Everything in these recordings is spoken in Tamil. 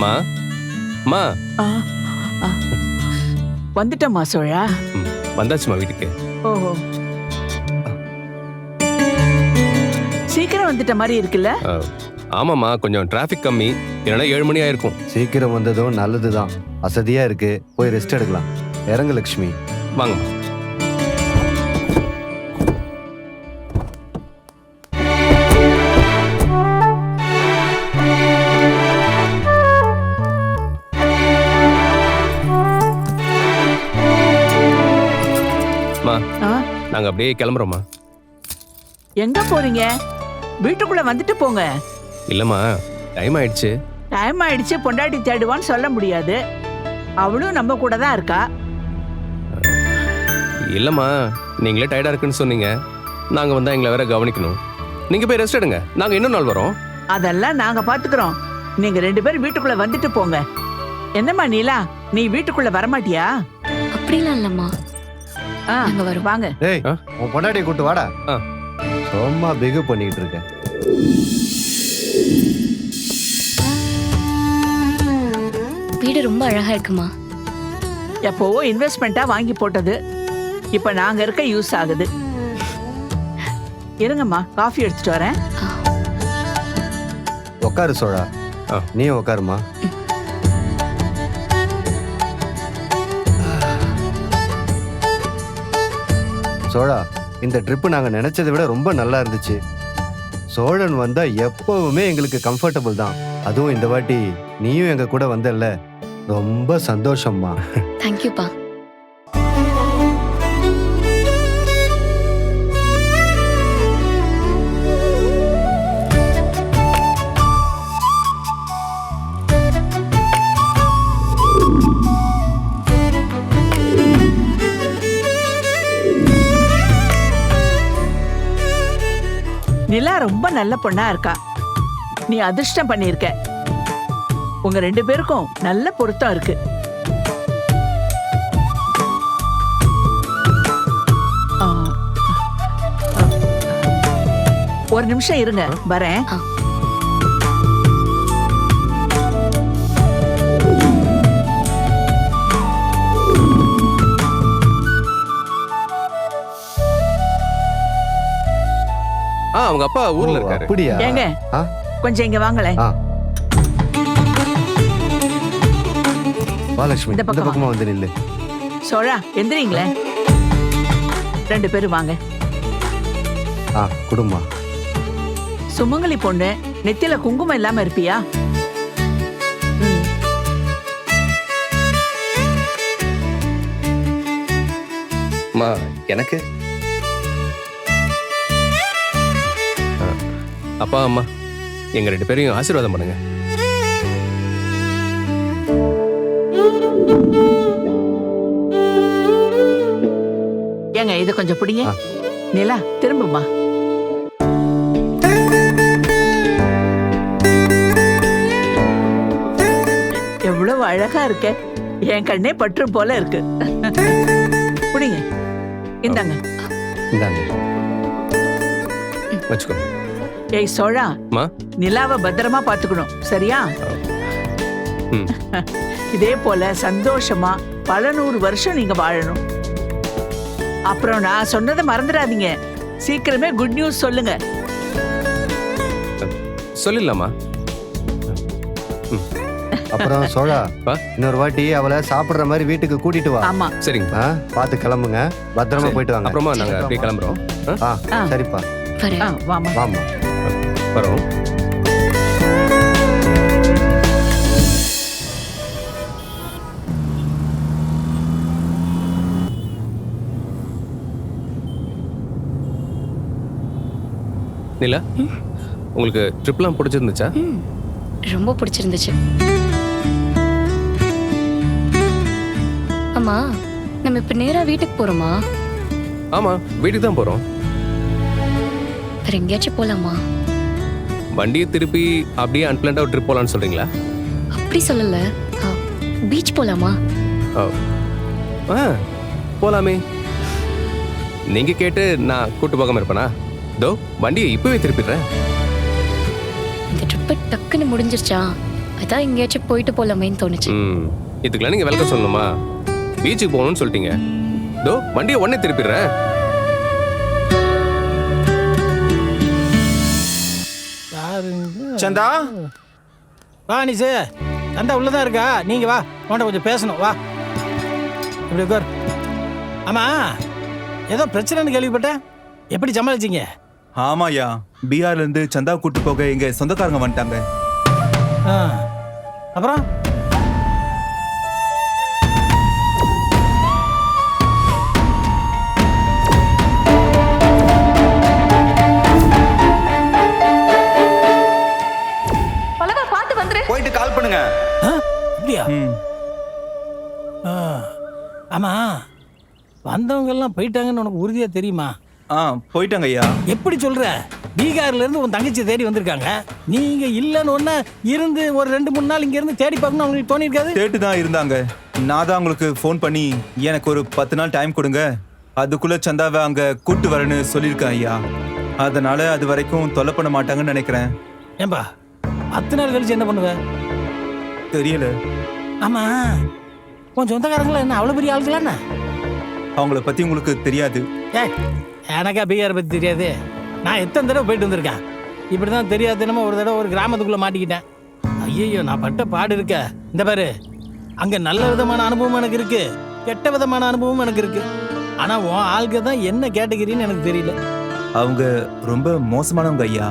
மா மா ஆ, ஆ. வந்துட்டம்மா சோழா. வந்தாச்சுமா வீட்டுக்கு. ஓஹோ, சீக்கிரம் வந்துட்ட மாதிரி இருக்குல்ல? ஆமாம்மா, கொஞ்சம் டிராஃபிக் கம்மி, இல்லைன்னா 7 மணி ஆயிருக்கும். சீக்கிரம் வந்ததும் நல்லதுதான். அசதியா இருக்கு, போய் ரெஸ்ட் எடுக்கலாம். இறங்கு லக்ஷ்மி. வாங்கம்மா. ஆ, நாங்க அப்படியே கிளம்புறோம்மா. எங்க போறீங்க? வீட்டுக்குள்ள வந்துட்டு போங்க. இல்லம்மா, டைம் ஆயிடுச்சு. டைம் ஆயிடுச்சு, பொண்டாட்டி தேடுவான்னு சொல்ல முடியாது. அவளும் நம்ம கூட தான் இருக்கா. இல்லம்மா, நீங்களே டயர்டா இருக்குன்னு சொன்னீங்க. நாங்க வந்தா எங்களை வேற கவனிக்கணும். நீங்க போய் ரெஸ்ட் எடுங்க, நாங்க இன்னொரு நாள் வரோம். அதெல்லாம் நாங்க பாத்துக்கிறோம். நீங்க 2 பேரும் வீட்டுக்குள்ள வந்துட்டு போங்க. என்னம்மா நீலா, நீ வீட்டுக்குள்ள வரமாட்டியா? அப்படிலாம் இல்லம்மா. ஆ, நாங்க வரோம். வாங்க. டேய், உன் பொண்டாட்டியை கூட்டு வாடா. ஆ. சும்மா பிகு பண்ணிட்டு இருக்க. வீடு ரொம்ப அழகா இருக்குமா. எப்போவோ இன்வெஸ்ட்மெண்ட்டா வாங்கி போட்டது, இப்ப நாங்க இருக்க யூஸ் ஆகுது. இருங்கம்மா, காஃபி எடுத்துட்டு வரேன். உட்காரு சோழா. ஆ. நீயும் உட்காருமா. சோழா, இந்த ட்ரிப்பு நாங்க நினைச்சதை விட ரொம்ப நல்லா இருந்துச்சு. சோழன் வந்தா எப்பவுமே எங்களுக்கு கம்ஃபர்டபுள் தான். அதுவும் இந்த வாட்டி நீயும் எங்க கூட வந்தல்ல, ரொம்ப சந்தோஷம்மா. தேங்க்யூப்பா. நிலா ரொம்ப நல்ல பொண்ணா இருக்கா. நீ அதிர்ஷ்டம் பண்ணிருக்க. உங்க 2 பேருக்கும் நல்ல பொருத்தம் இருக்கு. ஆ, ஆ. ஒரு நிமிஷம் இருங்க, வரேன். அவங்க அப்பா ஊர்ல ஓ, இருக்காரு. அப்படியா? ஏங்க, ஆ? கொஞ்சம் இங்க வாங்களேன். ஆ. வா லட்சுமி, இந்த இந்த பக்கம் பக்கமா வந்து நில்லு. சோழா, எந்திரீங்களேன். 2 பேரும் வாங்க. ஆ, குடும்பமா. சுமங்கலி பொண்ணு, நெத்தியில குங்குமம் இல்லாம இருப்பியா? ம். அம்மா, எனக்கு அப்பா அம்மா, எங்க 2 பேரையும் ஆசீர்வாதம் பண்ணுங்க. ஏங்க, இது கொஞ்சம் பிடிங்க. ஆ. நிலா, திரும்புமா. எவ்வளவு அழகா இருக்க. என் கண்ணே பற்றும் போல இருக்கு. பிடிங்க. இந்தாங்க. இந்தாங்க. வச்சுக்கோ. ஏய் சோழா, அம்மா. நிலாவை பத்திரமா பாத்துக்கணும், சரியா? ம். இதே போல சந்தோஷமா பல 100 வருஷம் நீங்க வாழணும். அப்புறம் நான் சொன்னதை மறந்துடாதீங்க. சீக்கிரமே குட் நியூஸ் சொல்லுங்க. சொல்லிடலாமா? அப்புறம் சோழா, வா. இன்னொரு வாட்டி அவளை சாப்பிடுற மாதிரி வீட்டுக்கு கூட்டிட்டு வா. ஆமா. சரிங்க. ஆ, பார்த்து கிளம்புங்க. பத்திரமா சரி. போயிட்டு வாங்க. அப்புறமா நாங்க அப்படியே கிளம்புறோம். ஆ, ஆ. சரிப்பா. வரேன். வாமா. வாமா. வரோம். நிலா, உங்களுக்கு ட்ரிப்லாம் பிடிச்சிருந்துச்சா? ரொம்ப பிடிச்சிருந்துச்சு. அம்மா, நம்ம இப்ப நேரா வீட்டுக்கு போறோமா? ஆமா, வீட்டுக்கு தான் போறோம். வேற எங்கேயாச்சும் போலாமா? வண்டியை திருப்பி அப்படியே அன்பிளான்டா ஒரு ட்ரிப் போலான்னு சொல்றீங்களா? அப்படி சொல்லல. பீச் போலாமா? போலாமே. நீங்க கேட்டு நான் கூட்டு போகாம இருப்பேனா? தோ வண்டியை இப்பவே திருப்பிடுறேன். இந்த ட்ரிப்பு டக்குன்னு முடிஞ்சிருச்சா? அதான் எங்கேயாச்சும் போயிட்டு போலாமேன்னு தோணுச்சு. இதுக்கெல்லாம் நீங்க விளக்கம் சொல்லணுமா? பீச்சுக்கு போகணும்னு சொல்லிட்டீங்க. தோ வண்டியை உடனே திருப்பிடுறேன். சந்தா வா நிஷு, சந்தா உள்ளதான் இருக்கா? நீங்க வா, உன்கிட்ட கொஞ்சம் பேசணும். வா இப்படி உட்கார். ஆமா, ஏதோ பிரச்சனைன்னு கேள்விப்பட்டேன். எப்படி சமாளிச்சீங்க? ஆமாயா, பீகார்ல இருந்து சந்தா கூட்டு போக எங்க சொந்தக்காரங்க வந்துட்டாங்க. ஆ, அப்புறம் போயிட்டு கால் பண்ணுங்க. ஆ, அப்படியா? ம். ஆ, ஆமா, வந்தவங்க எல்லாம் போயிட்டாங்கன்னு உனக்கு உறுதியா தெரியுமா? போயிட்டாங்க ஐயா. எப்படி சொல்ற? பீகார்ல இருந்து உன் தங்கச்சி தேடி வந்திருக்காங்க. நீங்க இல்லன்னு ஒண்ணு இருந்து ஒரு 2-3 நாள் இங்க இருந்து தேடி பார்க்கணும் அவங்களுக்கு தோணிருக்காது? கேட்டு தான் இருந்தாங்க. நான் தான் உங்களுக்கு ஃபோன் பண்ணி எனக்கு ஒரு 10 நாள் டைம் கொடுங்க, அதுக்குள்ள சந்தாவை அங்க கூட்டு வரேன்னு சொல்லியிருக்கேன் ஐயா. அதனால அது வரைக்கும் தொல்லை பண்ண மாட்டாங்கன்னு நினைக்கிறேன். ஏம்பா 10 நாள் கழிச்சு என்ன பண்ணுவ? தெரியல. ஆமா, உன் சொந்தக்காரங்களா என்ன அவ்வளவு பெரிய ஆளுங்களா என்ன? அவங்கள பத்தி உங்களுக்கு தெரியாது. ஏய், எனக்கா பீகாரை பத்தி தெரியாது? நான் எத்தனை தடவை போயிட்டு வந்திருக்கேன். இப்படிதான் தெரியாதனமா ஒரு தடவை ஒரு கிராமத்துக்குள்ள மாட்டிக்கிட்டேன். ஐயோ, நான் பட்ட பாடு இருக்க. இந்த பாரு, அங்க நல்ல விதமான அனுபவம் எனக்கு இருக்கு, கெட்ட விதமான அனுபவம் எனக்கு இருக்கு. ஆனா உன் ஆளுக்கு தான் என்ன கேட்டகிரின்னு எனக்கு தெரியல. அவங்க ரொம்ப மோசமானவங்க ஐயா.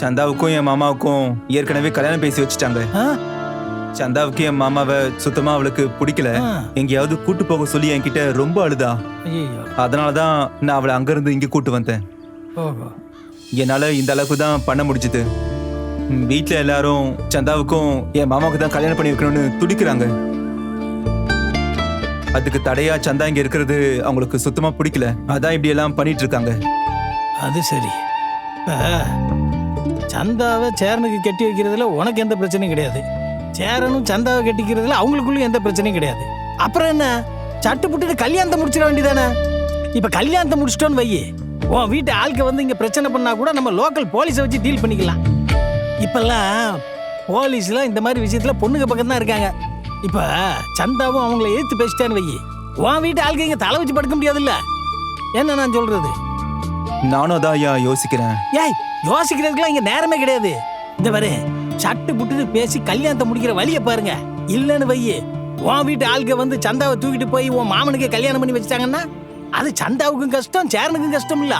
சந்தாவுக்கும் என் மாமாவுக்கும் ஏற்கனவே கல்யாணம் பேசி வச்சுட்டாங்க. ஆ? சந்தாவுக்கு என் மாமாவை சுத்தமா அவளுக்கு பிடிக்கல. ஆ. எங்கேயாவது கூட்டு போக சொல்லி என்கிட்ட ரொம்ப அழுதா. ஐயோ. அதனாலதான் நான் அவளை அங்கிருந்து இங்க கூட்டு வந்தேன். ஓஹோ. என்னால இந்த அளவுக்கு தான் பண்ண முடிஞ்சது. வீட்டுல எல்லாரும் சந்தாவுக்கும் என் மாமாவுக்கு தான் கல்யாணம் பண்ணி வைக்கணும்னு துடிக்கிறாங்க. அதுக்கு தடையா சந்தா இங்க இருக்கிறது அவங்களுக்கு சுத்தமா பிடிக்கல. அதான் இப்படி எல்லாம் பண்ணிட்டு இருக்காங்க. அது சரி. இப்ப சந்தாவை சேரனுக்கு கட்டி வைக்கிறதுல உனக்கு எந்த பிரச்சனையும் கிடையாது. சேரனும் சந்தாவை கட்டிக்கிறதுல அவங்களுக்குள்ள எந்த பிரச்சனையும் கிடையாது. அப்புறம் என்ன, சட்டு புட்டு கல்யாணத்தை முடிச்சிட வேண்டியதானே? இப்ப கல்யாணத்தை முடிச்சிட்டோன்னு வையி, உன் வீட்டு ஆளுக்கு வந்து இங்க பிரச்சனை பண்ணா கூட நம்ம லோக்கல் போலீஸை வச்சு டீல் பண்ணிக்கலாம். இப்பெல்லாம் போலீஸ்லாம் இந்த மாதிரி விஷயத்துல பொண்ணுங்க பக்கம் தான் இருக்காங்க. இப்ப சந்தாவும் அவங்கள எதிர்த்து பேசிட்டான்னு வையி, உன் வீட்டு ஆளுக்கு இங்க தலை வச்சு படுக்க முடியாதுல்ல? என்ன நான் சொல்றது? நானும் அதான் ஐயா யோசிக்கிறேன். ஏய், யோசிக்கிறதுக்குலாம் இங்க நேரமே கிடையாது. இந்த பாரு, சட்டு புட்டு பேசி கல்யாணத்தை முடிக்கிற வழியை பாருங்க. இல்லன்னு வையி, உன் வீட்டு ஆளுக்க வந்து சந்தாவை தூக்கிட்டு போய் உன் மாமனுக்கே கல்யாணம் பண்ணி வச்சுட்டாங்கன்னா அது சந்தாவுக்கும் கஷ்டம், சேரனுக்கும் கஷ்டம் இல்ல?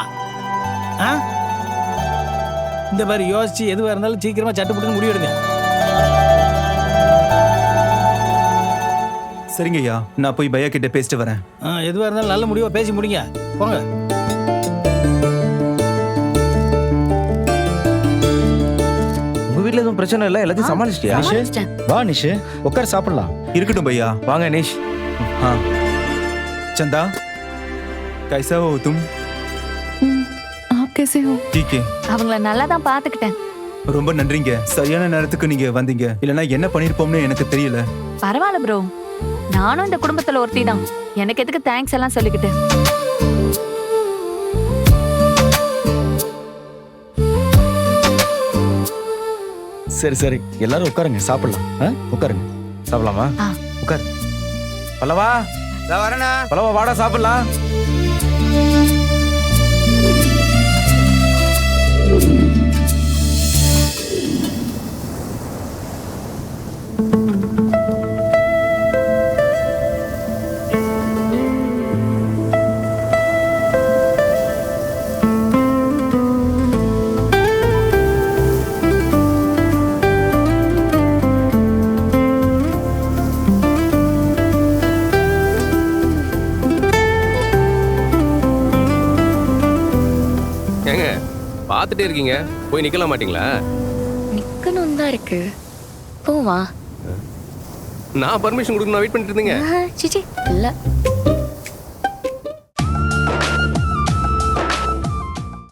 ஆ? இந்த மாதிரி யோசிச்சு எதுவா இருந்தாலும் சீக்கிரமா சட்டு புட்டு முடிவெடுங்க. சரிங்க ஐயா, நான் போய் பையா கிட்ட பேசிட்டு வரேன். எதுவா இருந்தாலும் நல்ல முடிவா பேசி முடிங்க. போங்க. வீட்ல எதுவும் பிரச்சனை இல்ல, எல்லாத்தையும் சமாளிச்சிட்டியா? சமாளிச்சிட்டேன். வா நிஷு, உட்கார் சாப்பிடலாம். இருக்கட்டும் பையா. வாங்க நிஷ். हाँ चंदा, कैसा हो तुम? आप कैसे हो? ठीक है. அவங்கள நல்லா தான் பாத்துக்கிட்டேன். ரொம்ப நன்றிங்க, சரியான நேரத்துக்கு நீங்க வந்தீங்க. இல்லனா என்ன பண்ணிருப்போம்னு எனக்கு தெரியல. பரவாயில்ல ப்ரோ, நானும் இந்த குடும்பத்துல ஒருத்தி தான். எனக்கு எதுக்கு தேங்க்ஸ் எல்லாம் சொல்லிக்கிட்டு? சரி சரி, எல்லாரும் உட்காருங்க, சாப்பிடலாம். உட்காருங்க, சாப்பிடலாமா? உட்கார். பல்லவா, வரேண்ணா. பல்லவா வாடா சாப்பிடலாம். பார்த்துட்டே இருக்கீங்க, போய் நிக்கலாம் மாட்டீங்களா? நிக்கணும் தான் இருக்கு. போவா. நான் பர்மிஷன் கொடுக்கணும், வெயிட் பண்ணிட்டு இருந்தீங்க. சிச்சி இல்ல.